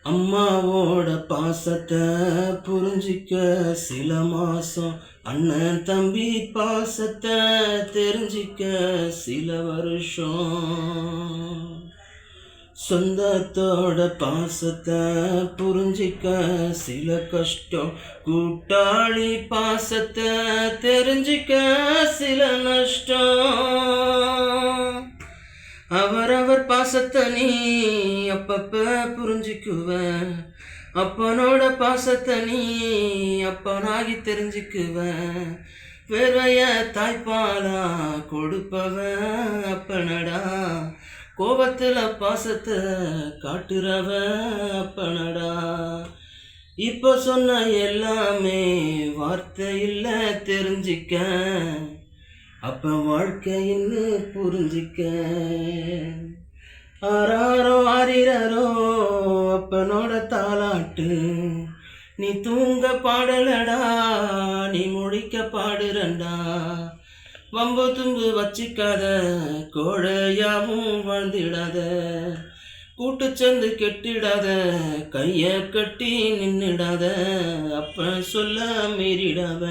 அம்மாவோட பாசத்தை புரிஞ்சிக்க சில மாசம், அண்ணன் தம்பி பாசத்தை தெரிஞ்சிக்க சில வருஷம், சொந்தத்தோட பாசத்தை புரிஞ்சிக்க சில கஷ்டம், கூட்டாளி பாசத்தை தெரிஞ்சிக்க சில நஷ்டம். அவரவர் பாசத்தை நீ அப்பப்ப புரிஞ்சுக்குவ, அப்பனோட பாசத்தை நீ அப்பனாகி தெரிஞ்சுக்குவ, வேர்வைய தாய்ப்பாலா கொடுப்பவன் அப்பனடா, கோபத்துல பாசத்தை காட்டுறவ அப்பனடா. இப்ப சொன்ன எல்லாமே வார்த்தை இல்ல தெரிஞ்சிக்க, அப்ப வாழ்க்கைன்னு புரிஞ்சிக்க. ஆராரோ ஆரிரரோ அப்பனோட தாலாட்டு, நீ தூங்க பாடலடா நீ முழிக்க பாடுறண்டா. வம்பு தும்பு வச்சிக்காத கோழையாவும் வாழ்ந்திடாத, கூட்டு சேர்ந்து கெட்டிடாத கைய கட்டி நின்னுடாத, அப்ப சொல்ல மீறிடாத.